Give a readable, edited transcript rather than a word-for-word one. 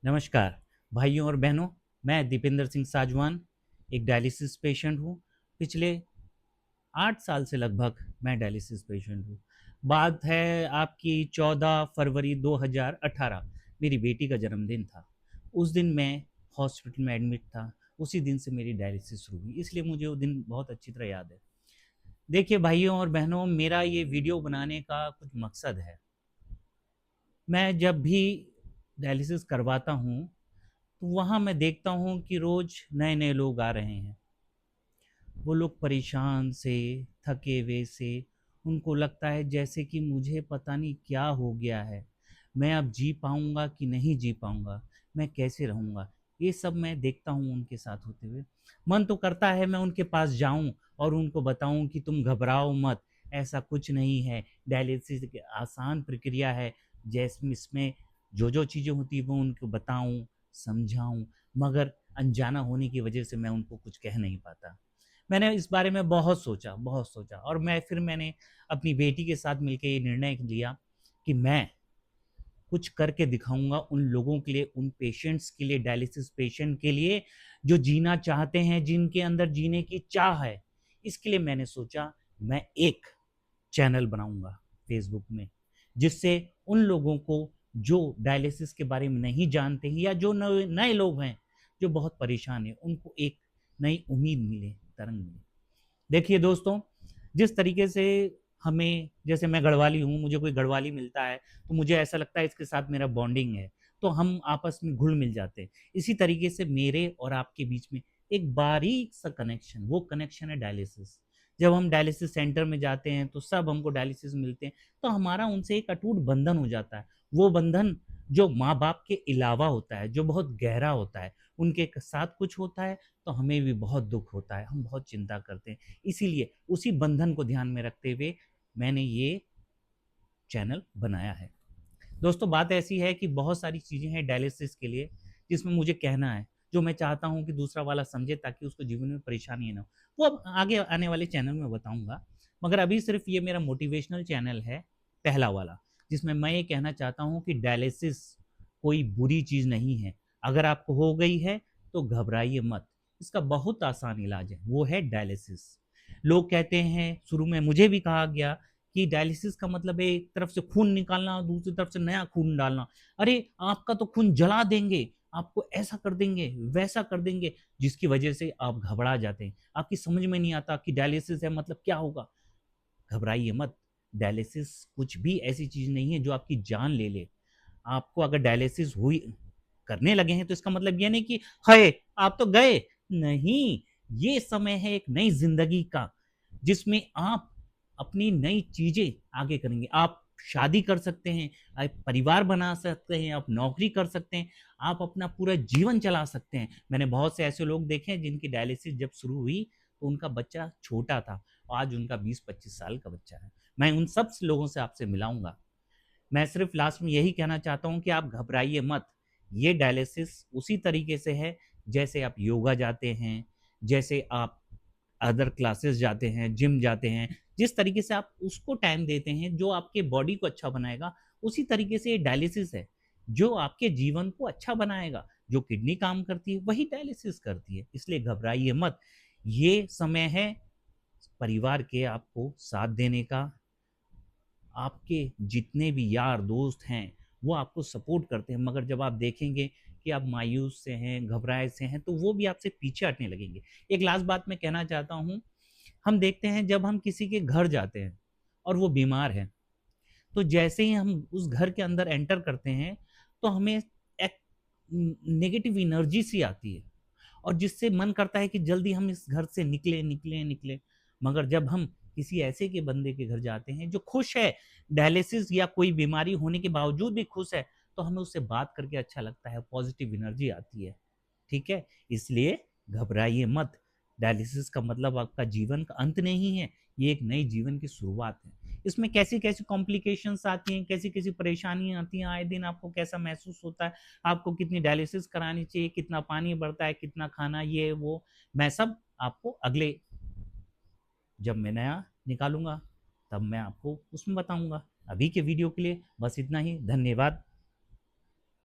नमस्कार भाइयों और बहनों। मैं दीपेंद्र सिंह साजवान एक डायलिसिस पेशेंट हूँ। पिछले 8 साल से लगभग मैं डायलिसिस पेशेंट हूँ। बात है आपकी 14 फरवरी 2018। मेरी बेटी का जन्मदिन था। उस दिन मैं हॉस्पिटल में एडमिट था। उसी दिन से मेरी डायलिसिस शुरू हुई, इसलिए मुझे वो दिन बहुत अच्छी तरह याद है। देखिए भाइयों और बहनों, मेरा ये वीडियो बनाने का कुछ मकसद है। मैं जब भी डायलिसिस करवाता हूँ तो वहाँ मैं देखता हूँ कि रोज़ नए-नए लोग आ रहे हैं। वो लोग परेशान से, थके हुए से, उनको लगता है जैसे कि मुझे पता नहीं क्या हो गया है। मैं अब जी पाऊँगा कि नहीं जी पाऊँगा? मैं कैसे रहूँगा? ये सब मैं देखता हूँ उनके साथ होते हुए। मन तो करता है मैं उनके पास जाऊँ और उनको बताऊँ कि तुम घबराओ मत, ऐसा कुछ नहीं है। डायलिसिस एक आसान प्रक्रिया है। जैसे इसमें जो-जो चीज़ें होती हैं वो उनको बताऊँ, समझाऊँ, मगर अनजाना होने की वजह से मैं उनको कुछ कह नहीं पाता। मैंने इस बारे में बहुत सोचा और मैंने अपनी बेटी के साथ मिलके ये निर्णय लिया कि मैं कुछ करके दिखाऊँगा उन लोगों के लिए, उन पेशेंट्स के लिए, डायलिसिस पेशेंट के लिए, जो जीना चाहते हैं, जिनके अंदर जीने की चाह है। इसके लिए मैंने सोचा मैं एक चैनल बनाऊँगा फ़ेसबुक में, जिससे उन लोगों को जो डायलिसिस के बारे में नहीं जानते हैं या जो नए नए लोग हैं, जो बहुत परेशान हैं, उनको एक नई उम्मीद मिले, तरंग मिले। देखिए दोस्तों, जिस तरीके से हमें, जैसे मैं गढ़वाली हूँ, मुझे कोई गढ़वाली मिलता है, तो मुझे ऐसा लगता है इसके साथ मेरा बॉन्डिंग है, तो हम आपस में घुल-मिल जाते हैं। इसी तरीके से मेरे और आपके बीच में एक बारीक-सा कनेक्शन, वो कनेक्शन है डायलिसिस। जब हम डायलिसिस सेंटर में जाते हैं, तो सब हमको डायलिसिस मिलते हैं, तो हमारा उनसे एक अटूट बंधन हो जाता है। वो बंधन जो माँ-बाप के अलावा होता है, जो बहुत गहरा होता है, उनके साथ कुछ होता है, तो हमें भी बहुत दुःख होता है, हम बहुत चिंता करते हैं। इसीलिए उसी बंधन को ध्यान में रखते हुए मैंने ये चैनल बनाया है। दोस्तों, बात ऐसी है कि बहुत सारी चीज़ें हैं डायलिसिस के लिए जिसमें मुझे कहना है, जो मैं चाहता हूँ कि दूसरा वाला समझे ताकि उसको जीवन में परेशानी ना हो। वो अब आगे आने वाले चैनल में बताऊँगा, मगर अभी सिर्फ़ ये मेरा मोटिवेशनल चैनल है, पहला वाला, जिसमें मैं ये कहना चाहता हूँ कि डायलिसिस कोई बुरी चीज़ नहीं है। अगर आपको हो गई है, तो घबराइए मत। इसका बहुत आसान इलाज है, वो है डायलिसिस। लोग कहते हैं, शुरू में मुझे भी कहा गया कि डायलिसिस का मतलब है एक तरफ से खून निकालना और दूसरी तरफ से नया खून डालना। अरे! आपका तो खून जला देंगे, आपको ऐसा कर देंगे, वैसा कर देंगे, जिसकी वजह से आप घबरा जाते हैं। आपकी समझ में नहीं आता कि डायलिसिस है मतलब क्या होगा? घबराइए मत, डायलिसिस कुछ भी ऐसी चीज़ नहीं है जो आपकी जान ले ले। आपको अगर डायलिसिस हुई करने लगे हैं तो इसका मतलब ये नहीं कि हाय! आप तो गए। नहीं, ये समय है एक नई ज़िंदगी का, जिसमें आप अपनी नई चीज़ें आगे करेंगे। आप शादी कर सकते हैं, आप परिवार बना सकते हैं, आप नौकरी कर सकते हैं, आप अपना पूरा जीवन चला सकते हैं। मैंने बहुत से ऐसे लोग देखे हैं जिनकी डायलिसिस जब शुरू हुई, तो उनका बच्चा छोटा था, आज उनका 20-25 साल का बच्चा है। मैं उन सब लोगों से आपसे मिलाऊँगा। मैं सिर्फ लास्ट में यही कहना चाहता हूँ कि आप घबराइए मत। ये डायलिसिस उसी तरीके से है जैसे आप योगा जाते हैं, जैसे आप अदर क्लासेस जाते हैं, जिम जाते हैं। जिस तरीके से आप उसको टाइम देते हैं जो आपके बॉडी को अच्छा बनाएगा, उसी तरीके से ये डायलिसिस है, जो आपके जीवन को अच्छा बनाएगा। जो किडनी काम करती है, वही डायलिसिस करती है। इसलिए घबराइए मत। ये समय है परिवार के आपको साथ देने का, आपके जितने भी यार दोस्त हैं, वो आपको सपोर्ट करते हैं, मगर जब आप देखेंगे कि आप मायूस से हैं, घबराए से हैं, तो वो भी आपसे पीछे हटने लगेंगे। एक लास्ट बात मैं कहना चाहता हूँ, हम देखते हैं जब हम किसी के घर जाते हैं और वो बीमार है, तो जैसे ही हम उस घर के अंदर एंटर करते हैं, तो हमें एक नेगेटिव एनर्जी सी आती है और जिससे मन करता है कि जल्दी हम इस घर से निकलें, निकलें, निकलें। मगर जब हम किसी ऐसे के बंदे के घर जाते हैं जो खुश है, डायलिसिस या कोई बीमारी होने के बावजूद भी खुश है, तो हमें उससे बात करके अच्छा लगता है, पॉजिटिव एनर्जी आती है। ठीक है? इसलिए घबराइए मत। डायलिसिस का मतलब आपका जीवन का अंत नहीं है, ये एक नए जीवन की शुरुआत है। इसमें कैसी-कैसी कॉम्प्लिकेशंस आती हैं, कैसी-कैसी परेशानियाँ आती हैं, आए दिन आपको कैसा महसूस होता है, आपको कितनी डायलिसिस करानी चाहिए, कितना पानी बढ़ता है, कितना खाना, ये वो, मैं सब आपको अगले, जब मैं नया निकालूँगा, तब मैं आपको उसमें बताऊँगा। अभी के वीडियो के लिए बस इतना ही। धन्यवाद।